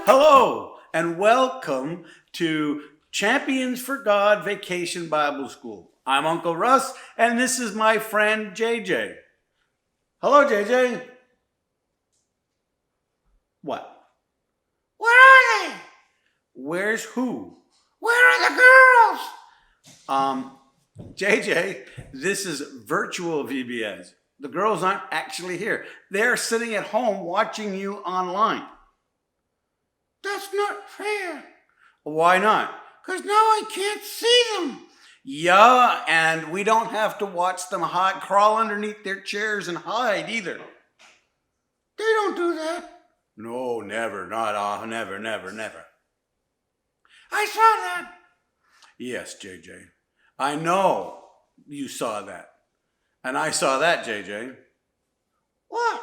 Hello and welcome to Champions for God Vacation Bible School. I'm Uncle Russ and this is my friend JJ. Hello, JJ. What? Where are they? Where's who? Where are the girls? JJ, this is virtual VBS. The girls aren't actually here. They're sitting at home watching you online. That's not fair. Why not? Because now I can't see them. Yeah, and we don't have to watch them crawl underneath their chairs and hide either. They don't do that. No, never, never. I saw that. Yes, JJ. I know you saw that. And I saw that, JJ. What?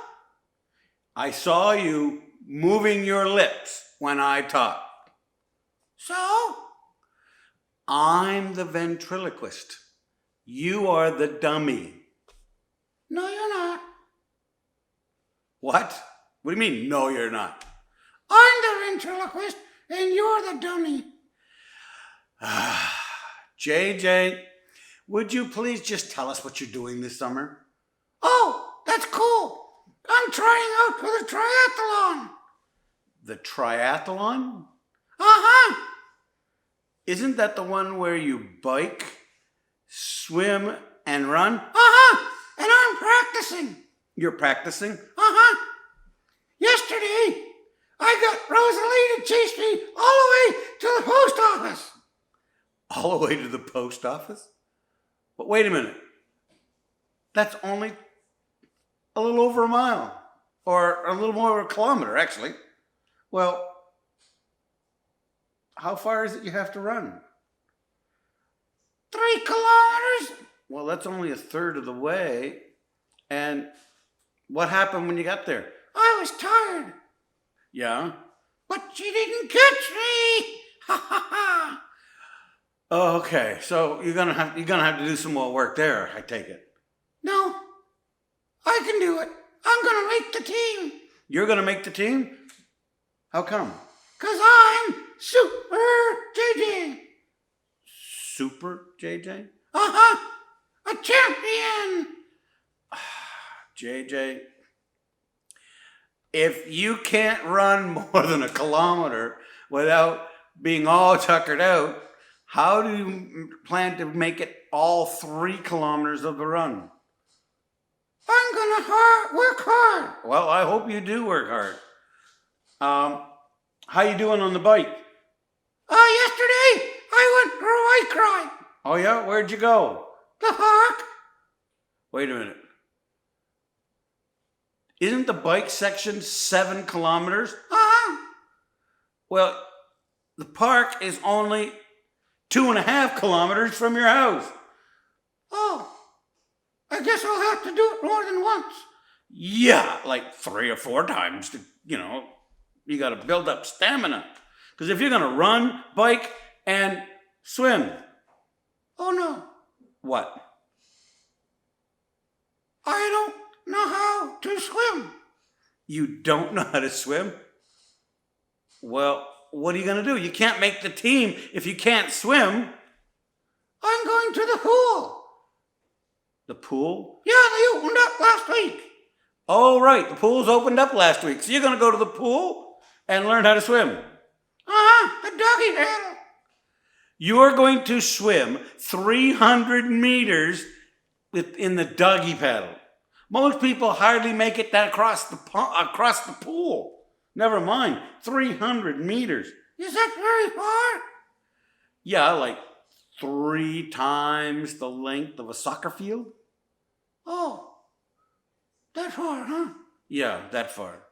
I saw you moving your lips when I talked. So? I'm the ventriloquist. You are the dummy. No, you're not. What? What do you mean, no, you're not? I'm the ventriloquist and you're the dummy. JJ, would you please just tell us what you're doing this summer? Oh, that's cool. I'm trying out for the triathlon. The triathlon? Uh-huh. Isn't that the one where you bike, swim, and run? Uh-huh. And I'm practicing. You're practicing? Uh-huh. Yesterday, I got Rosa-Leigh to chase me all the way to the post office. All the way to the post office? But wait a minute. That's only a little over a mile. Or a little more of a kilometer, actually. Well, how far is it you have to run? 3 kilometers. Well, that's only a third of the way. And what happened when you got there? I was tired. Yeah? But she didn't catch me. Ha ha ha. Oh, okay. So you're gonna have to do some more work there, I take it. No, I can do it. I'm gonna make the team. You're gonna make the team? How come? 'Cause I'm Super JJ. Super JJ? Uh-huh. A champion. JJ, if you can't run more than a kilometer without being all tuckered out, how do you plan to make it all 3 kilometers of the run? I'm gonna work hard. Well, I hope you do work hard. How you doing on the bike? Yesterday I went for a bike ride. Oh yeah? Where'd you go? The park. Wait a minute. Isn't the bike section 7 kilometers? Uh-huh. Well, the park is only 2.5 kilometers from your house. Oh, I guess I'll have to do it more than once. Yeah, like 3 or 4 times to, you got to build up stamina. Because if you're going to run, bike, and swim. Oh no. What? I don't know how to swim. You don't know how to swim? Well, what are you going to do? You can't make the team if you can't swim. I'm going to the pool. The pool? Yeah, they opened up last week. Oh, right. The pool's opened up last week. So you're going to go to the pool and learn how to swim. Uh-huh, the doggy paddle. You're going to swim 300 meters in the doggy paddle. Most people hardly make it that across the pool. Never mind, 300 meters. Is that very far? Yeah, like 3 times the length of a soccer field. Oh, that far, huh? Yeah, that far.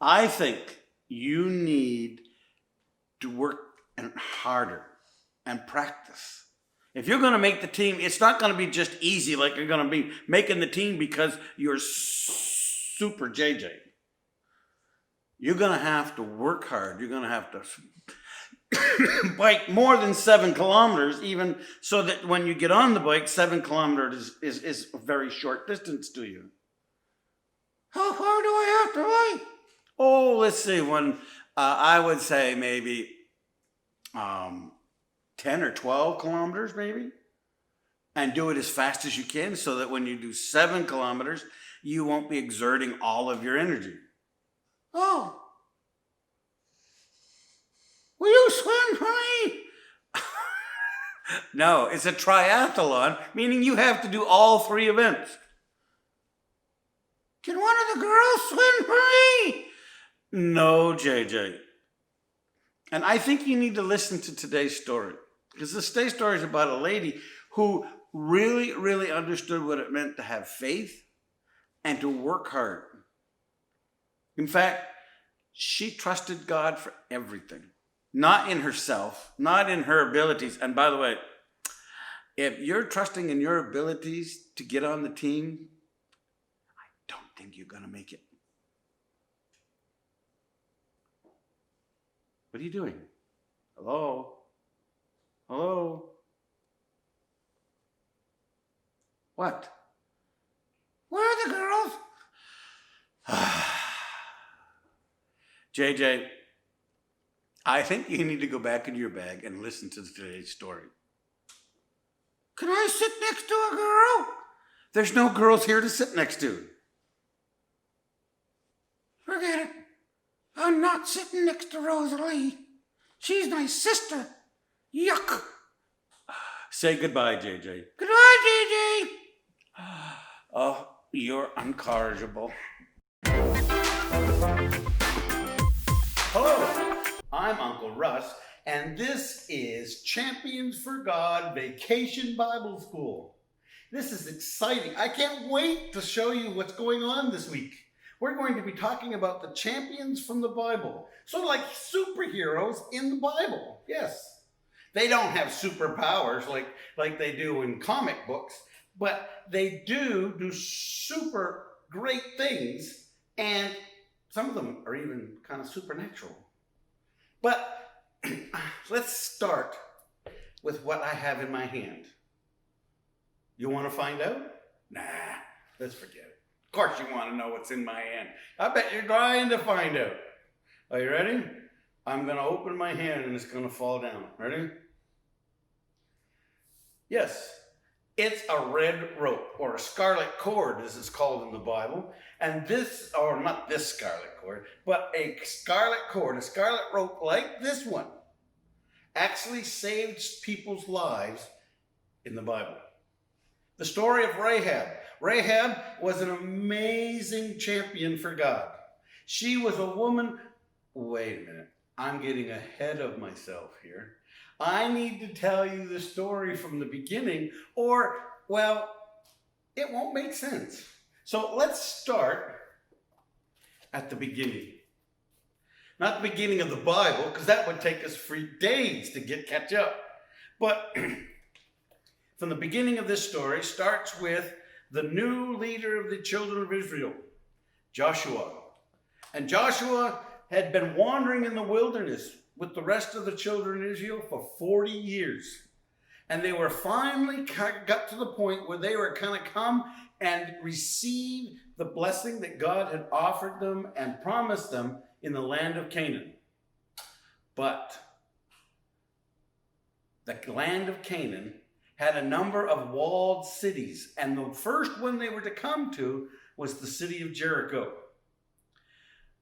I think you need to work harder and practice. If you're going to make the team, it's not going to be just easy like you're going to be making the team because you're Super JJ. You're going to have to work hard. You're going to have to bike more than 7 kilometers, even so that when you get on the bike, 7 kilometers is a very short distance to you. How far do I have to bike? Oh, let's see, I would say maybe 10 or 12 kilometers maybe. And do it as fast as you can so that when you do 7 kilometers, you won't be exerting all of your energy. Oh. Will you swim for me? No, it's a triathlon, meaning you have to do all 3 events. Can one of the girls swim for me? No, JJ. And I think you need to listen to today's story. Because today's story is about a lady who really, really understood what it meant to have faith and to work hard. In fact, she trusted God for everything. Not in herself, not in her abilities. And by the way, if you're trusting in your abilities to get on the team, I don't think you're going to make it. What are you doing? Hello? Hello? What? Where are the girls? JJ, I think you need to go back into your bag and listen to today's story. Can I sit next to a girl? There's no girls here to sit next to. Forget it. I'm not sitting next to Rosa-Leigh. She's my sister. Yuck. Say goodbye, JJ. Goodbye, JJ. Oh, you're incorrigible. Hello, I'm Uncle Russ, and this is Champions for God Vacation Bible School. This is exciting. I can't wait to show you what's going on this week. We're going to be talking about the champions from the Bible. Sort of like superheroes in the Bible. Yes. They don't have superpowers like they do in comic books, but they do super great things, and some of them are even kind of supernatural. But let's start with what I have in my hand. You want to find out? Nah, let's forget it. Of course you want to know what's in my hand. I bet you're trying to find out. Are you ready? I'm going to open my hand and it's going to fall down. Ready? Yes, it's a red rope, or a scarlet cord as it's called in the Bible. And this, or not this scarlet cord, but a scarlet cord, a scarlet rope like this one, actually saved people's lives in the Bible. The story of Rahab. Rahab was an amazing champion for God. She was a woman. Wait a minute. I'm getting ahead of myself here. I need to tell you the story from the beginning, or, well, it won't make sense. So let's start at the beginning. Not the beginning of the Bible, because that would take us 3 days to catch up. But from the beginning of this story starts with the new leader of the children of Israel, Joshua. And Joshua had been wandering in the wilderness with the rest of the children of Israel for 40 years. And they were finally got to the point where they were kind of come and receive the blessing that God had offered them and promised them in the land of Canaan. But the land of Canaan had a number of walled cities, and the first one they were to come to was the city of Jericho.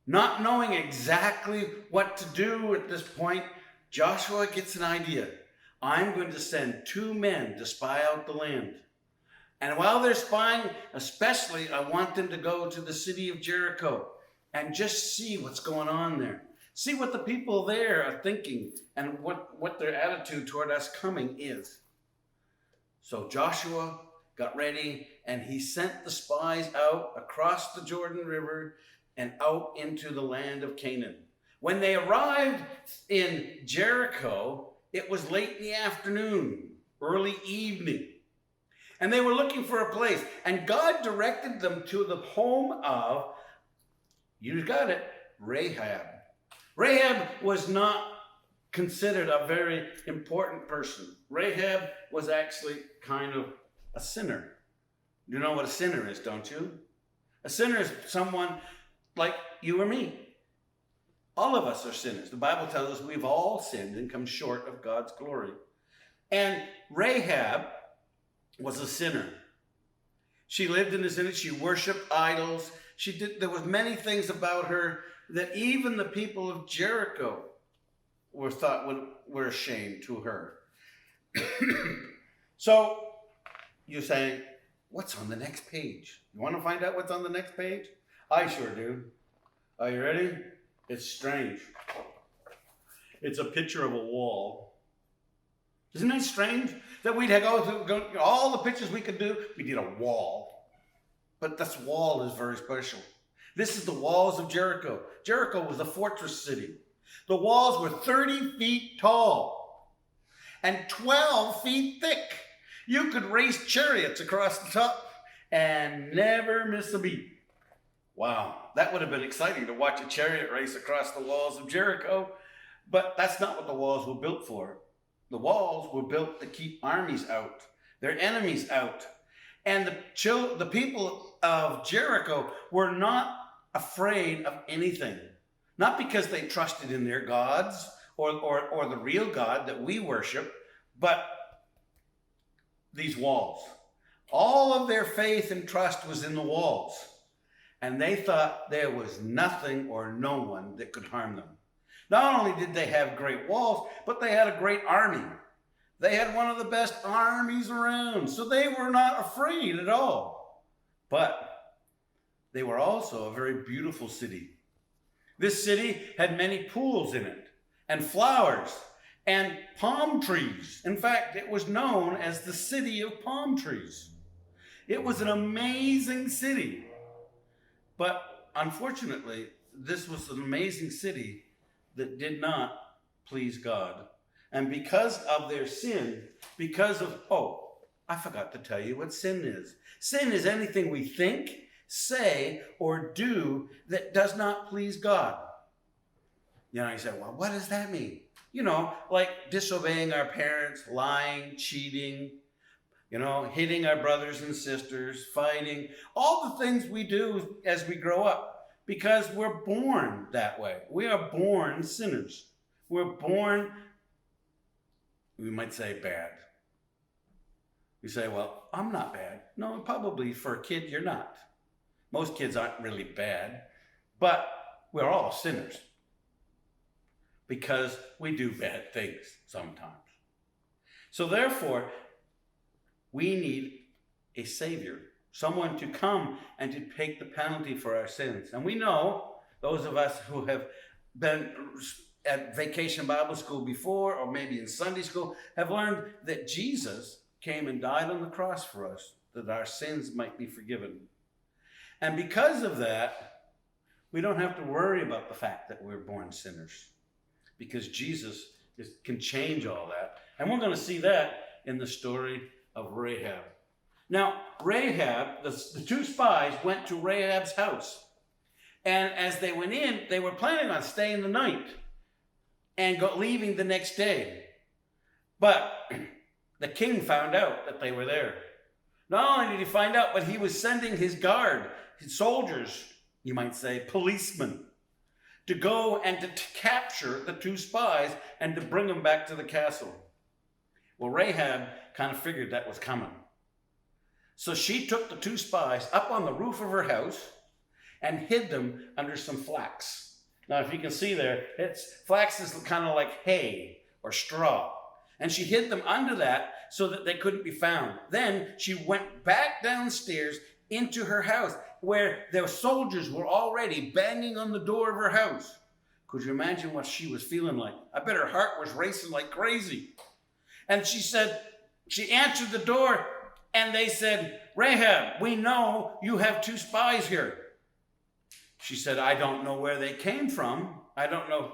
Not knowing exactly what to do at this point, Joshua gets an idea. I'm going to send 2 men to spy out the land. And while they're spying, especially, I want them to go to the city of Jericho and just see what's going on there. See what the people there are thinking and what their attitude toward us coming is. So Joshua got ready and he sent the spies out across the Jordan River and out into the land of Canaan. When they arrived in Jericho, it was late in the afternoon, early evening. And they were looking for a place. And God directed them to the home of, you got it, Rahab. Rahab was not considered a very important person. Rahab was actually kind of a sinner. You know what a sinner is, don't you? A sinner is someone like you or me. All of us are sinners. The Bible tells us we've all sinned and come short of God's glory. And Rahab was a sinner. She lived in the sin. She worshiped idols. There was many things about her that even the people of Jericho were ashamed to her. So you're saying, what's on the next page? You want to find out what's on the next page? I sure do. Are you ready? It's strange. It's a picture of a wall. Isn't that strange? That we'd go through all the pictures we could do, we did a wall. But this wall is very special. This is the walls of Jericho. Jericho was a fortress city. The walls were 30 feet tall and 12 feet thick. You could race chariots across the top and never miss a beat. Wow, that would have been exciting to watch a chariot race across the walls of Jericho. But that's not what the walls were built for. The walls were built to keep armies out, their enemies out. And the people of Jericho were not afraid of anything. Not because they trusted in their gods or the real God that we worship, but these walls. All of their faith and trust was in the walls. And they thought there was nothing or no one that could harm them. Not only did they have great walls, but they had a great army. They had one of the best armies around, so they were not afraid at all. But they were also a very beautiful city. This city had many pools in it, and flowers, and palm trees. In fact, it was known as the city of palm trees. It was an amazing city. But unfortunately, this was an amazing city that did not please God. And because of their sin, I forgot to tell you what sin is. Sin is anything we think, say, or do that does not please God. You say, well, what does that mean? Like disobeying our parents, lying, cheating, hitting our brothers and sisters, fighting, all the things we do as we grow up, because we're born that way. We are born sinners. We're born, we might say, bad. You say, well, I'm not bad. No, probably for a kid, you're not. Most kids aren't really bad, but we're all sinners because we do bad things sometimes. So therefore, we need a Savior, someone to come and to take the penalty for our sins. And we know, those of us who have been at Vacation Bible School before, or maybe in Sunday school, have learned that Jesus came and died on the cross for us, that our sins might be forgiven. And because of that, we don't have to worry about the fact that we're born sinners, because Jesus can change all that. And we're going to see that in the story of Rahab. Now, Rahab, the two spies went to Rahab's house. And as they went in, they were planning on staying the night and leaving the next day. But the king found out that they were there. Not only did he find out, but he was sending his guard, his soldiers, you might say, policemen, to go and to capture the two spies and to bring them back to the castle. Well, Rahab kind of figured that was coming. So she took the two spies up on the roof of her house and hid them under some flax. Now, if you can see there, flax is kind of like hay or straw. And she hid them under that so that they couldn't be found. Then she went back downstairs into her house where their soldiers were already banging on the door of her house. Could you imagine what she was feeling like? I bet her heart was racing like crazy. And she answered the door, and they said, Rahab, we know you have two spies here. She said, I don't know where they came from. I don't know.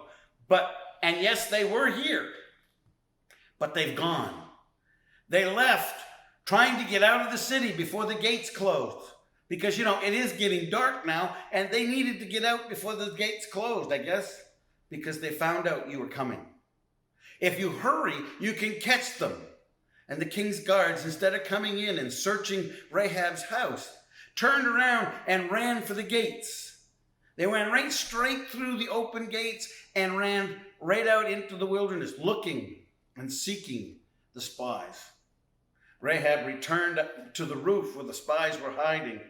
And yes, they were here, but they've gone. They left trying to get out of the city before the gates closed. Because, it is getting dark now, and they needed to get out before the gates closed, I guess, because they found out you were coming. If you hurry, you can catch them. And the king's guards, instead of coming in and searching Rahab's house, turned around and ran for the gates. They went right straight through the open gates and ran right out into the wilderness, looking and seeking the spies. Rahab returned to the roof where the spies were hiding,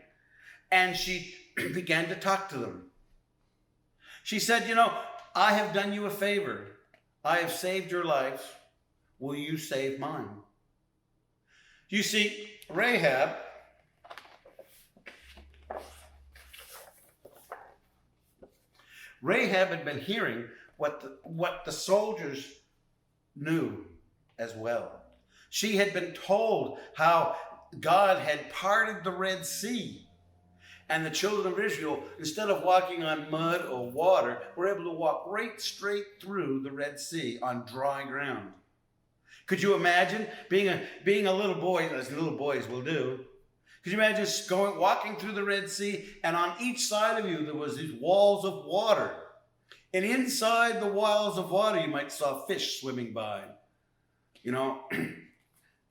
and she began to talk to them. She said, I have done you a favor. I have saved your lives. Will you save mine? You see, Rahab had been hearing what the soldiers knew as well. She had been told how God had parted the Red Sea, and the children of Israel, instead of walking on mud or water, were able to walk right straight through the Red Sea on dry ground. Could you imagine being a little boy, as little boys will do? Could you imagine walking through the Red Sea, and on each side of you there was these walls of water, and inside the walls of water you might saw fish swimming by.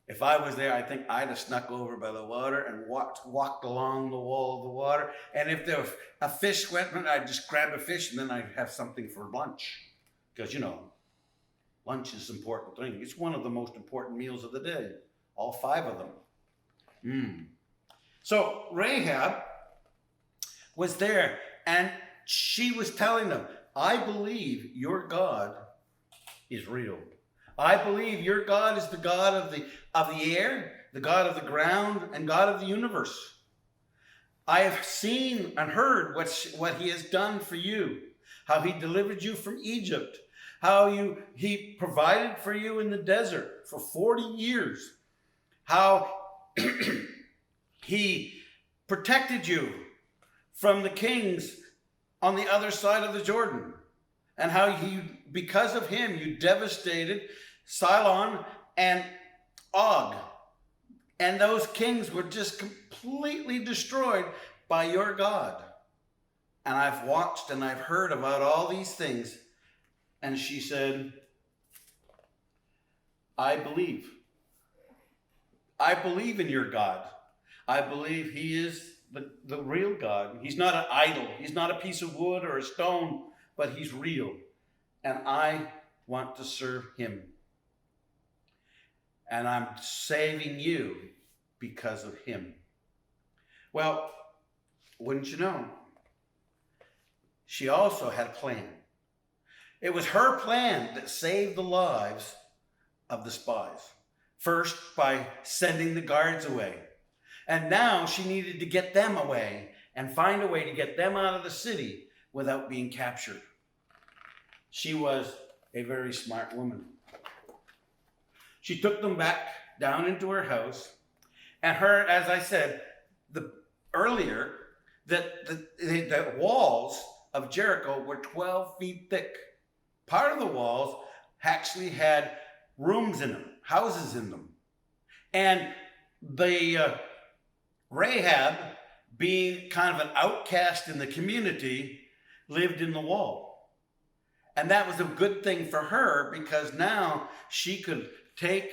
If I was there, I think I'd have snuck over by the water and walked along the wall of the water. And if there was a fish went, I'd just grab a fish and then I'd have something for lunch. Because, lunch is an important thing. It's one of the most important meals of the day. All 5 of them. So Rahab was there, and she was telling them, I believe your God is real. I believe your God is the God of the air, the God of the ground, and God of the universe. I have seen and heard what he has done for you, how he delivered you from Egypt, how he provided for you in the desert for 40 years, how he protected you from the kings on the other side of the Jordan, and how because of him, you devastated Sihon and Og. And those kings were just completely destroyed by your God. And I've watched and I've heard about all these things. And she said, I believe. I believe in your God. I believe he is the real God. He's not an idol. He's not a piece of wood or a stone, but he's real. And I want to serve him. And I'm saving you because of him. Well, wouldn't you know? She also had a plan. It was her plan that saved the lives of the spies. First, by sending the guards away. And now she needed to get them away and find a way to get them out of the city without being captured. She was a very smart woman. She took them back down into her house, and as I said earlier, the walls of Jericho were 12 feet thick. Part of the walls actually had rooms in them, houses in them. And the Rahab, being kind of an outcast in the community, lived in the wall. And that was a good thing for her, because now she could take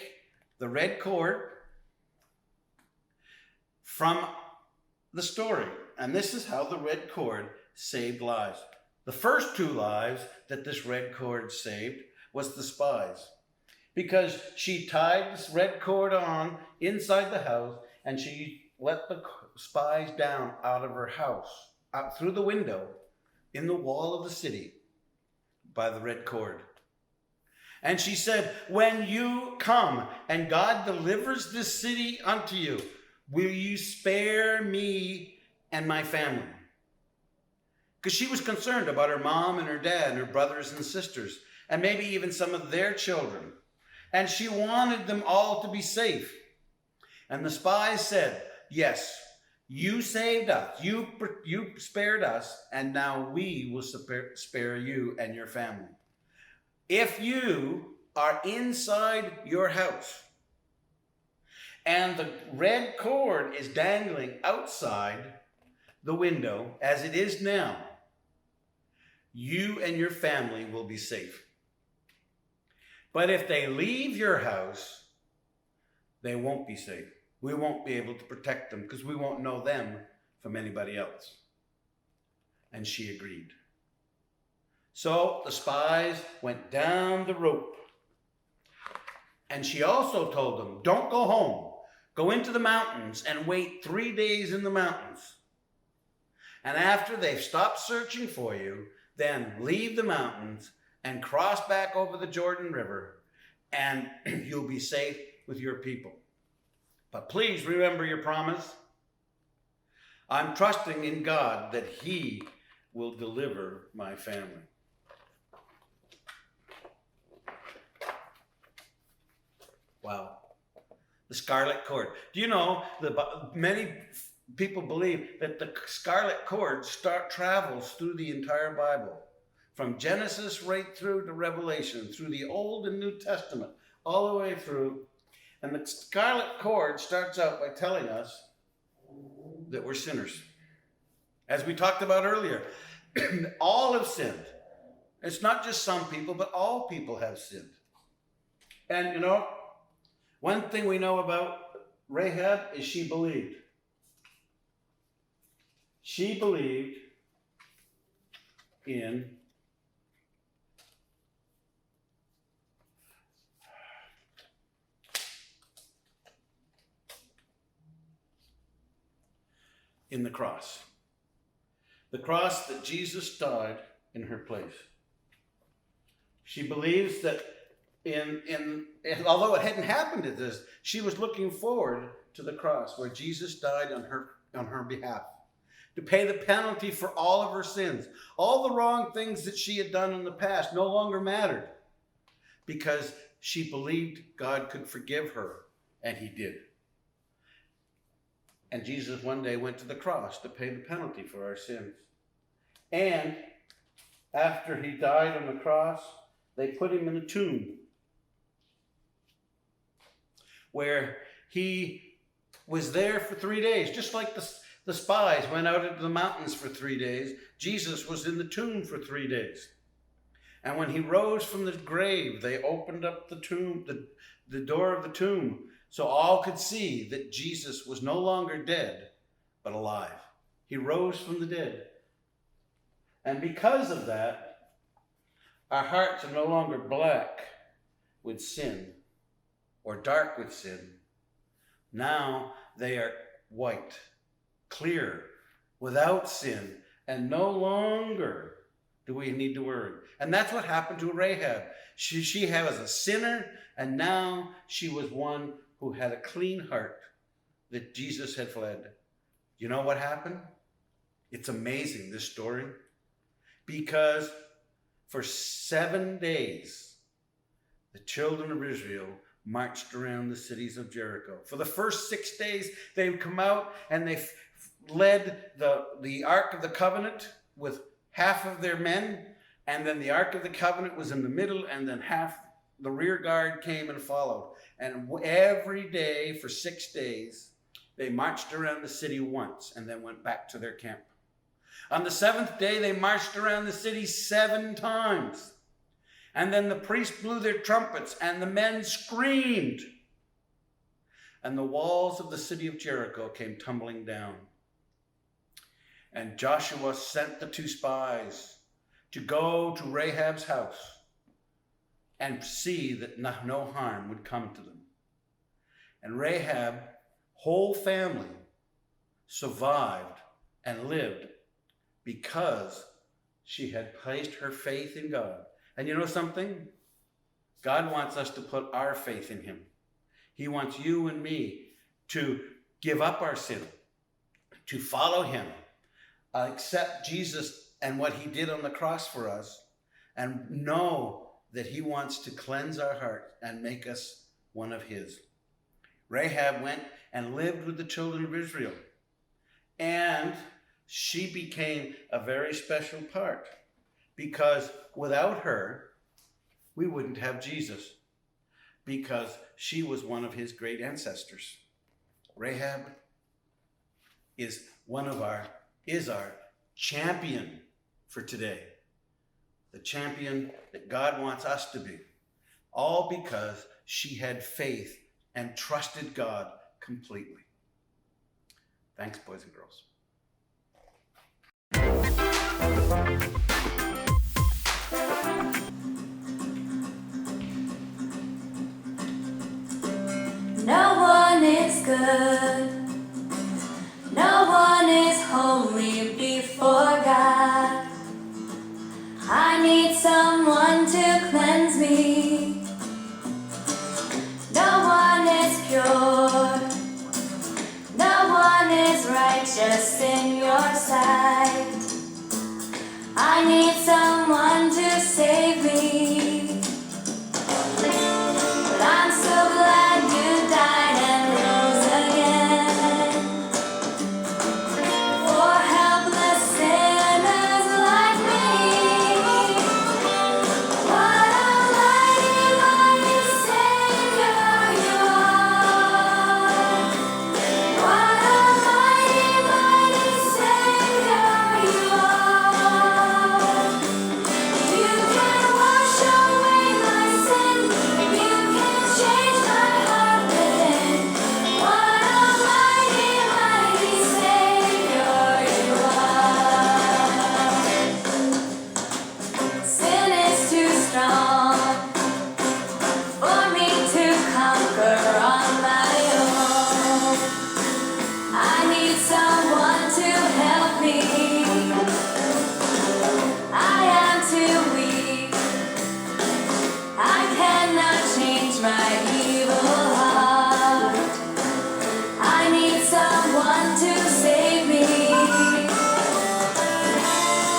the red cord from the story. And this is how the red cord saved lives. The first 2 lives that this red cord saved was the spies. Because she tied this red cord on inside the house, and she let the spies down out of her house, out through the window in the wall of the city by the red cord. And she said, when you come and God delivers this city unto you, will you spare me and my family? Because she was concerned about her mom and her dad and her brothers and sisters, and maybe even some of their children. And she wanted them all to be safe. And the spies said, yes, you saved us, you spared us, and now we will spare you and your family. If you are inside your house and the red cord is dangling outside the window as it is now, you and your family will be safe. But if they leave your house, they won't be safe. We won't be able to protect them because we won't know them from anybody else. And she agreed. So the spies went down the rope. And she also told them, don't go home. Go into the mountains and wait 3 days in the mountains. And after they've stopped searching for you, then leave the mountains and cross back over the Jordan River, and you'll be safe with your people. But please remember your promise. I'm trusting in God that He will deliver my family. Wow. The scarlet cord. Do you know that many people believe that the scarlet cord travels through the entire Bible, from Genesis right through to Revelation, through the Old and New Testament, all the way through. And the scarlet cord starts out by telling us that we're sinners. As we talked about earlier, all have sinned. It's not just some people, but all people have sinned. And you know, one thing we know about Rahab is she believed. She believed in the cross. The cross that Jesus died in her place. She believes that although it hadn't happened to this, she was looking forward to the cross where Jesus died on her behalf to pay the penalty for all of her sins. All the wrong things that she had done in the past no longer mattered because she believed God could forgive her, and He did. And Jesus one day went to the cross to pay the penalty for our sins. And after He died on the cross, they put Him in a tomb where He was there for 3 days. Just like the spies went out into the mountains for 3 days, Jesus was in the tomb for 3 days. And when He rose from the grave, they opened up the tomb, the door of the tomb, so all could see that Jesus was no longer dead, but alive. He rose from the dead. And because of that, our hearts are no longer black with sin or dark with sin. Now they are white, clear, without sin, and no longer do we need to worry. And that's what happened to Rahab. She was a sinner, and now she was one who had a clean heart that Jesus had fled. You know what happened? It's amazing, this story. Because for 7 days, the children of Israel marched around the cities of Jericho. For the first 6 days, they would come out and they led the Ark of the Covenant with half of their men, and then the Ark of the Covenant was in the middle, and then half the rear guard came and followed. And every day for 6 days, they marched around the city once and then went back to their camp. On the 7th day, they marched around the city 7 times. And then the priests blew their trumpets and the men screamed. And the walls of the city of Jericho came tumbling down. And Joshua sent the 2 spies to go to Rahab's house and see that no harm would come to them. And Rahab's whole family survived and lived because she had placed her faith in God. And you know something? God wants us to put our faith in Him. He wants you and me to give up our sin, to follow Him, accept Jesus and what He did on the cross for us, and know that He wants to cleanse our heart and make us one of His. Rahab went and lived with the children of Israel, and she became a very special part, because without her, we wouldn't have Jesus, because she was one of His great ancestors. Rahab is our champion for today. The champion that God wants us to be. All because she had faith and trusted God completely. Thanks, boys and girls. No one is good. No one is holy before God. I need someone to cleanse me. No one is pure. No one is righteous in your sight. I need someone to save me. But I'm so glad you died and rose again for helpless sinners like me. What a mighty, mighty Savior you are. What a mighty, mighty Savior you are. You can wash away my sin. You can change my heart within. What a mighty, mighty Savior you are. Sin is too strong for me to conquer on my own. I need someone to help me. I am too weak. I cannot change my evil heart. I need someone to save me.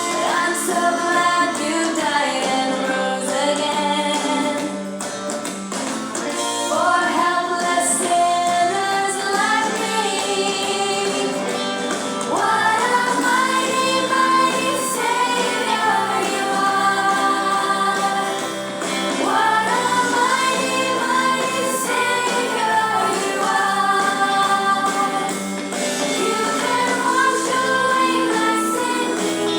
But I'm so glad you died and rose again for helpless sinners like me. What a mighty, mighty Savior you are. What a mighty, mighty Savior you are. You can wash away my sin.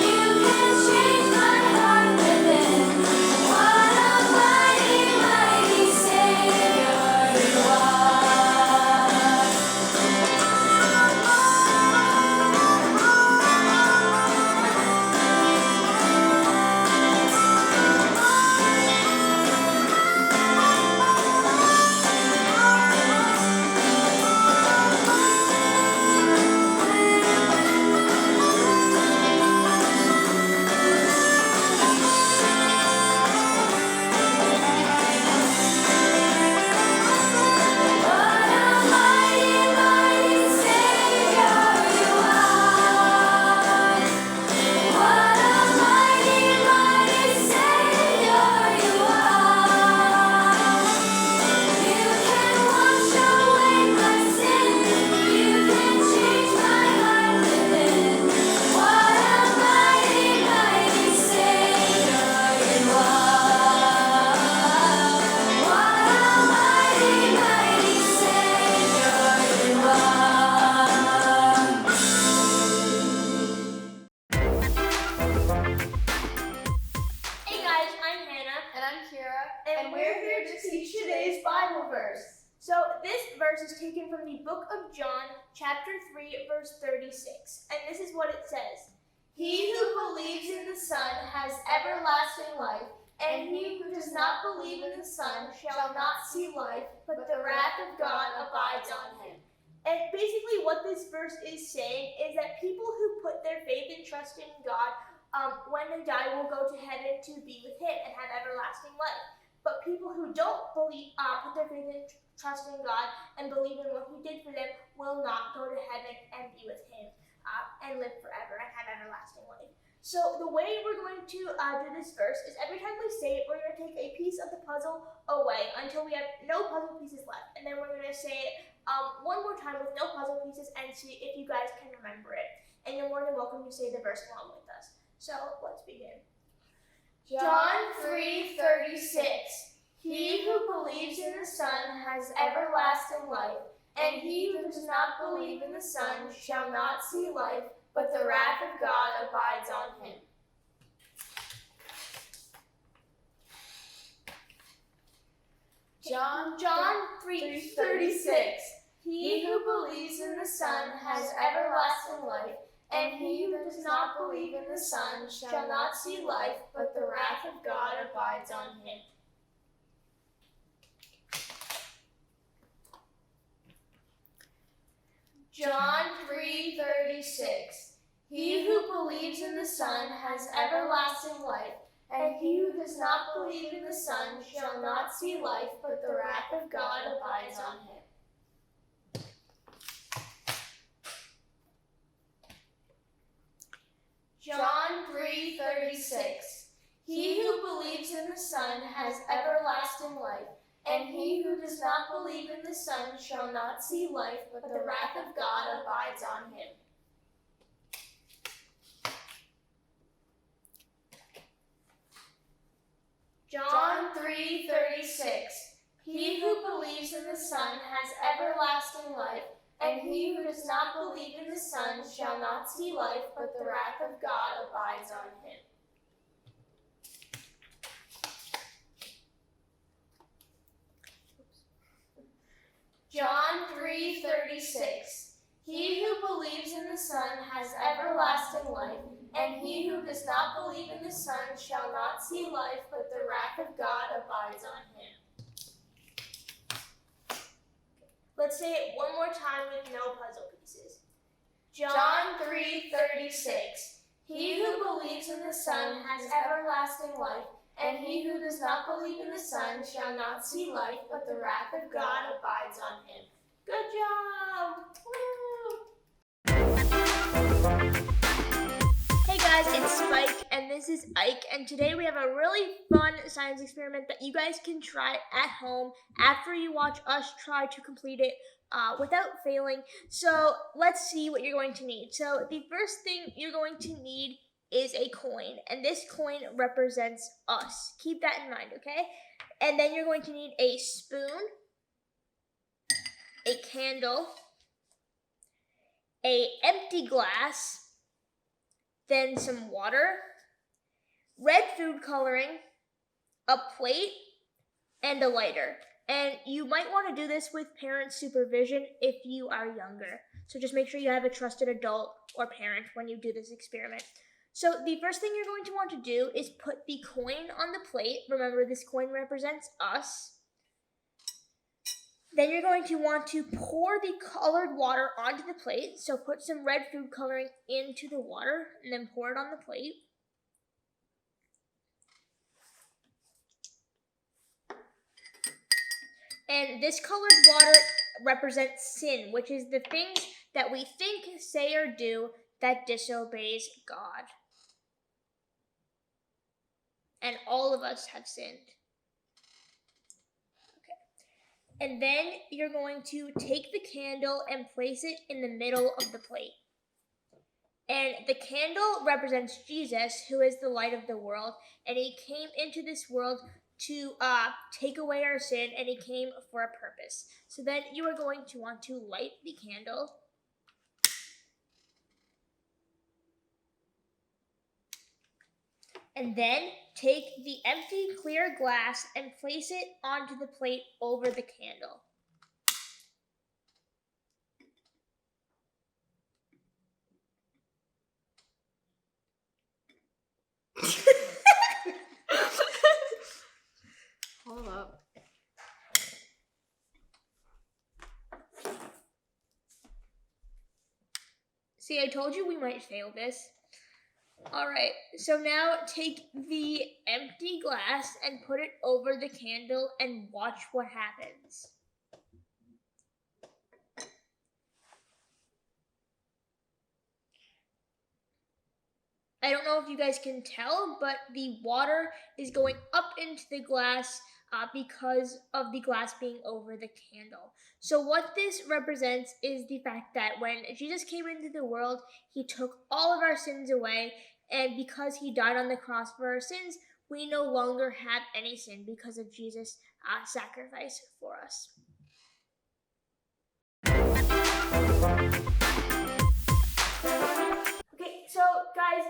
You can change my heart within. What a mighty, mighty Savior you are. What a mighty, mighty Savior you are. What a mighty, mighty Savior you are. You can wash away my sin. You can change my heart within. What a mighty, mighty Savior you are. What a mighty, mighty Savior you are. Hey guys, I'm Hannah. And I'm Kira. And we're here to teach today's Bible verse. So this verse is taken from the book of John, chapter 3, verse 36. And this is what it says. He who believes in the Son has everlasting life, and he who does not believe in the Son shall not see life, but the wrath of God abides on him. And basically what this verse is saying is that people who put their faith and trust in God, when they die, will go to heaven to be with him and have everlasting life. But people who don't believe, put their faith and trust in God and believe in what he did for them will not go to heaven and be with him and live forever and have everlasting life. So the way we're going to do this verse is every time we say it, we're going to take a piece of the puzzle away until we have no puzzle pieces left. And then we're going to say it one more time with no puzzle pieces and see if you guys can remember it. And you're more than welcome to say the verse along with us. So let's begin. John 3:36. He who believes in the Son has everlasting life, and he who does not believe in the Son shall not see life, but the wrath of God abides on him. John 3:36. He who believes in the Son has everlasting life, And he who does not believe in the Son shall not see life, but the wrath of God abides on him. John 3:36. He who believes in the Son has everlasting life, and he who does not believe in the Son shall not see life, but the wrath of God abides on him. John 3:36. He who believes in the Son has everlasting life, and he who does not believe in the Son shall not see life, but the wrath of God abides on him. John 3:36. He who believes in the Son has everlasting life, and he who does not believe in the Son shall not see life, but the wrath of God abides on him. John 3:36. He who believes in the Son has everlasting life, and he who does not believe in the Son shall not see life, but the wrath of God abides on him. Let's say it one more time with no puzzle pieces. John 3:36. He who believes in the Son has everlasting life, and he who does not believe in the Son shall not see life, but the wrath of God abides on him. Good job! Woo! Hey guys, it's Spike and this is Ike, and today we have a really fun science experiment that you guys can try at home after you watch us try to complete it without failing. So let's see what you're going to need. So the first thing you're going to need is a coin, and this coin represents us. Keep that in mind, okay? And then you're going to need a spoon, a candle, an empty glass, then some water, red food coloring, a plate, and a lighter. And you might want to do this with parent supervision if you are younger. So just make sure you have a trusted adult or parent when you do this experiment. So the first thing you're going to want to do is put the coin on the plate. Remember, this coin represents us. Then you're going to want to pour the colored water onto the plate. So put some red food coloring into the water and then pour it on the plate. And this colored water represents sin, which is the things that we think, say, or do that disobeys God. And all of us have sinned. And then you're going to take the candle and place it in the middle of the plate. And the candle represents Jesus, who is the light of the world. And he came into this world to take away our sin, and he came for a purpose. So then you are going to want to light the candle. And then take the empty clear glass and place it onto the plate over the candle. Hold up. See, I told you we might fail this. Alright, so now take the empty glass and put it over the candle and watch what happens. I don't know if you guys can tell, but the water is going up into the glass because of the glass being over the candle. So what this represents is the fact that when Jesus came into the world, he took all of our sins away, and because he died on the cross for our sins, we no longer have any sin because of Jesus' sacrifice for us. Okay, so guys,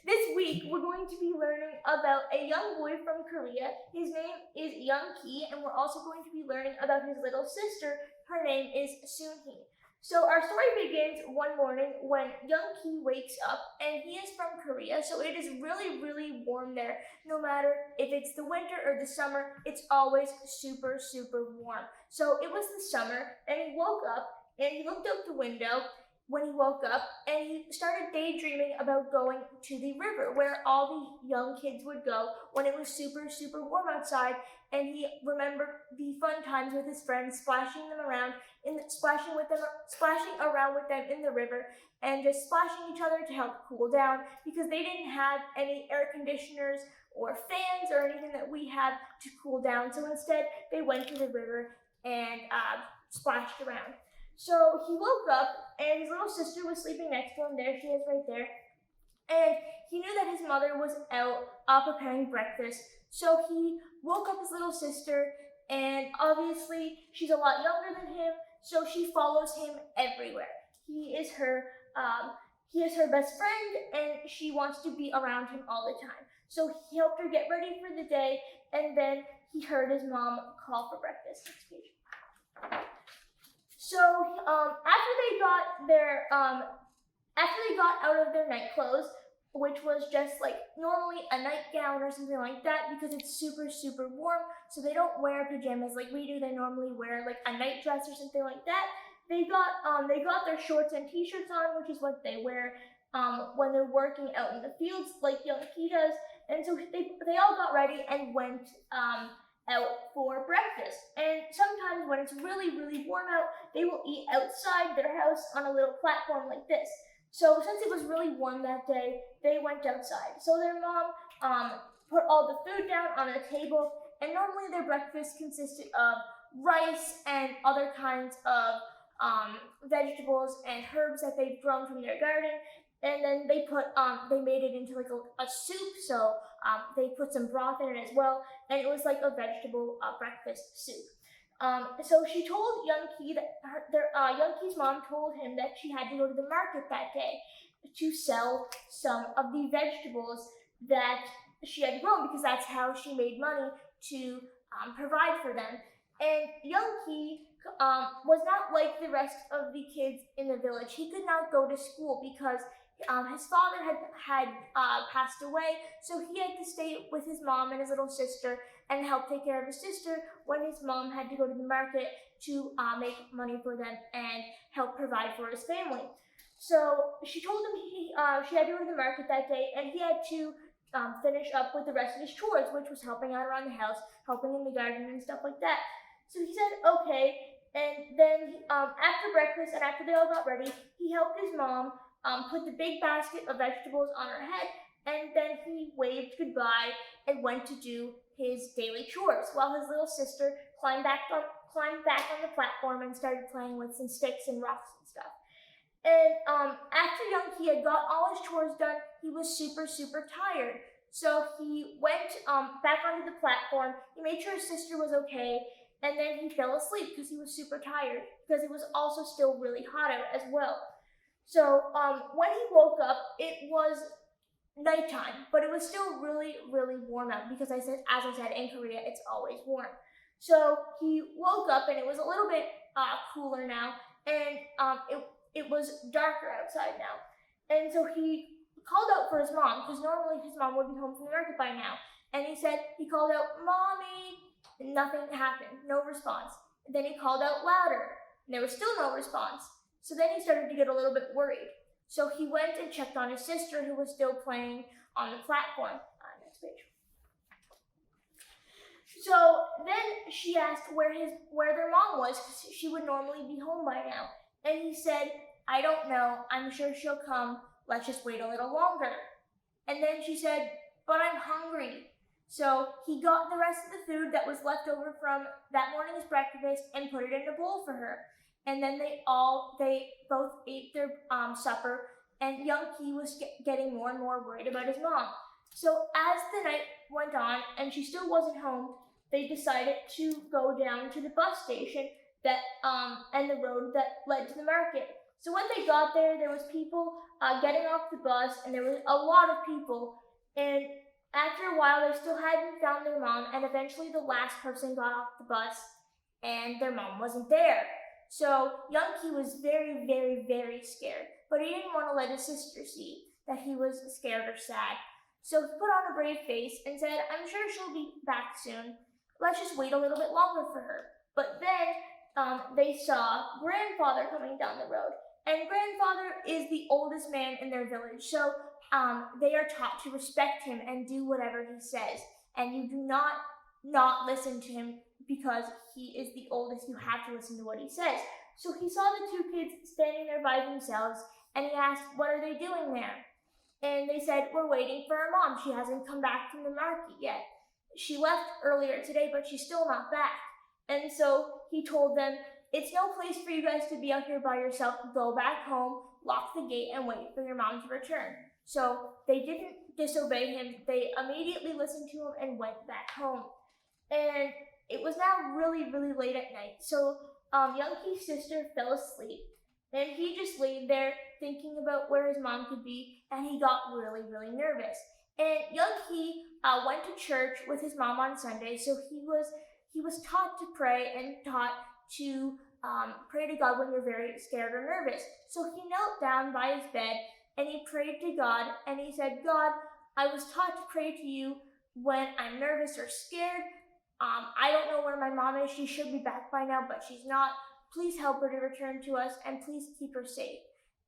this week, we're going to be learning about a young boy from Korea. His name is Young Ki, and we're also going to be learning about his little sister. Her name is Soon Hee. So our story begins one morning when Young Ki wakes up, and he is from Korea, so it is really, really warm there. No matter if it's the winter or the summer, it's always super, super warm. So it was the summer, and he woke up and he looked out the window when he woke up, and he started daydreaming about going to the river where all the young kids would go when it was super, super warm outside. And he remembered the fun times with his friends, splashing around with them in the river, and just splashing each other to help cool down because they didn't have any air conditioners or fans or anything that we have to cool down. So instead, they went to the river and splashed around. So he woke up, and his little sister was sleeping next to him. There she is, right there. And he knew that his mother was out preparing breakfast. So he woke up his little sister, and obviously she's a lot younger than him, so she follows him everywhere. He is her best friend, and she wants to be around him all the time. So he helped her get ready for the day, and then he heard his mom call for breakfast. Next page. So after they got out of their night clothes, which was just like normally a nightgown or something like that, because it's super, super warm, so they don't wear pajamas like we do. They normally wear like a night dress or something like that. They got their shorts and t-shirts on, which is what they wear when they're working out in the fields, like Young Ki does. And so they all got ready and went out for breakfast. And sometimes when it's really, really warm out, they will eat outside their house on a little platform like this. So since it was really warm that day, they went outside. So their mom put all the food down on a table, and normally their breakfast consisted of rice and other kinds of vegetables and herbs that they've grown from their garden. And then they made it into like a soup, so they put some broth in it as well, and it was like a vegetable breakfast soup. So she told Young Ki that Young Ki's mom told him that she had to go to the market that day to sell some of the vegetables that she had grown, because that's how she made money to provide for them. And Young Ki was not like the rest of the kids in the village. He could not go to school because his father had passed away, so he had to stay with his mom and his little sister and help take care of his sister when his mom had to go to the market to make money for them and help provide for his family. So she told him she had to go to the market that day, and he had to finish up with the rest of his chores, which was helping out around the house, helping in the garden and stuff like that. So he said, okay, and then after breakfast and after they all got ready, he helped his mom put the big basket of vegetables on her head, and then he waved goodbye and went to do his daily chores, while his little sister climbed back on the platform and started playing with some sticks and rocks and stuff. And after Young Ki had got all his chores done, he was super, super tired. So he went back onto the platform. He made sure his sister was okay, and then he fell asleep because he was super tired, because it was also still really hot out as well. So when he woke up, it was nighttime, but it was still really, really warm out because as I said, in Korea, it's always warm. So he woke up, and it was a little bit cooler now, and it was darker outside now. And so he called out for his mom, because normally his mom would be home from the market by now. And he called out, "Mommy!" And nothing happened, no response. And then he called out louder, and there was still no response. So then he started to get a little bit worried. So he went and checked on his sister, who was still playing on the platform. Next page. So then she asked where their mom was, because she would normally be home by now. And he said, "I don't know. I'm sure she'll come. Let's just wait a little longer." And then she said, "But I'm hungry." So he got the rest of the food that was left over from that morning's breakfast and put it in a bowl for her. And then they both ate their supper, and Young Ki was getting more and more worried about his mom. So as the night went on and she still wasn't home, they decided to go down to the bus station and the road that led to the market. So when they got there, there was people getting off the bus, and there was a lot of people. And after a while, they still hadn't found their mom, and eventually the last person got off the bus, and their mom wasn't there. So young Key was very, very, very scared, but he didn't want to let his sister see that he was scared or sad. So he put on a brave face and said, I'm sure she'll be back soon. Let's just wait a little bit longer for her. But then they saw Grandfather coming down the road. And Grandfather is the oldest man in their village. So they are taught to respect him and do whatever he says. And you do not listen to him because he is the oldest. You have to listen to what he says. So he saw the two kids standing there by themselves, and he asked, what are they doing there? And they said, we're waiting for our mom. She hasn't come back from the market yet. She left earlier today, but she's still not back. And so he told them, it's no place for you guys to be out here by yourself. Go back home, lock the gate, and wait for your mom to return. So they didn't disobey him. They immediately listened to him and went back home. And it was now really, really late at night. So young Key's sister fell asleep. And he just laid there thinking about where his mom could be, and he got really, really nervous. And young Key went to church with his mom on Sunday, so he was taught to pray and taught to pray to God when you're very scared or nervous. So he knelt down by his bed and he prayed to God, and he said, God, I was taught to pray to you when I'm nervous or scared. I don't know where my mom is. She should be back by now, but she's not. Please help her to return to us, and please keep her safe.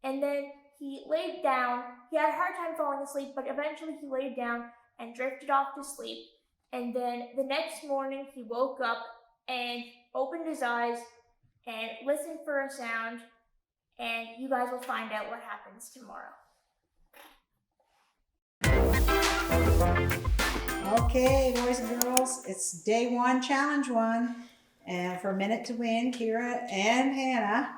And then he laid down. He had a hard time falling asleep, but eventually he laid down and drifted off to sleep. And then the next morning he woke up and opened his eyes and listened for a sound, and you guys will find out what happens tomorrow. Okay, boys and girls, it's day one, challenge one. And for a minute to win, Kira and Hannah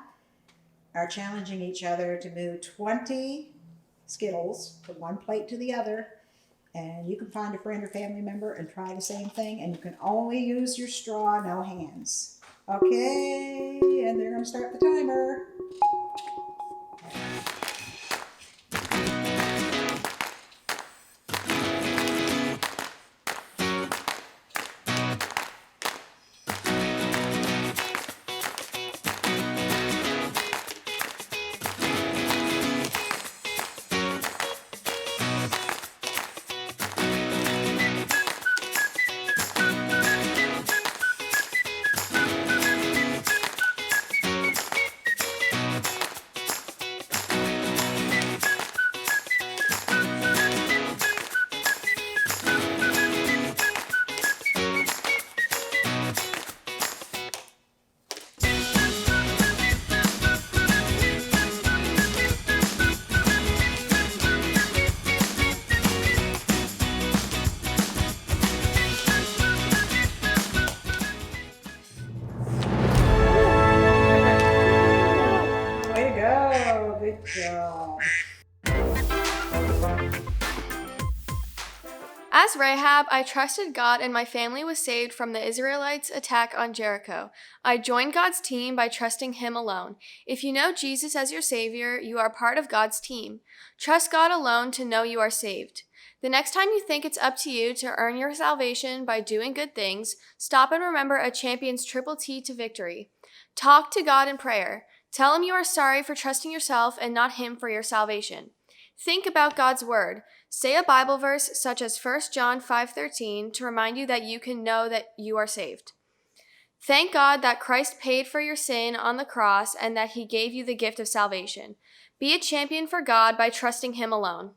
are challenging each other to move 20 Skittles from one plate to the other. And you can find a friend or family member and try the same thing. And you can only use your straw, no hands. Okay, and they're going to start the timer. Way to go, good job. As Rahab, I trusted God and my family was saved from the Israelites' attack on Jericho. I joined God's team by trusting Him alone. If you know Jesus as your Savior, you are part of God's team. Trust God alone to know you are saved. The next time you think it's up to you to earn your salvation by doing good things, stop and remember a champion's triple T to victory. Talk to God in prayer. Tell Him you are sorry for trusting yourself and not Him for your salvation. Think about God's Word. Say a Bible verse such as 1 John 5:13 to remind you that you can know that you are saved. Thank God that Christ paid for your sin on the cross and that He gave you the gift of salvation. Be a champion for God by trusting Him alone.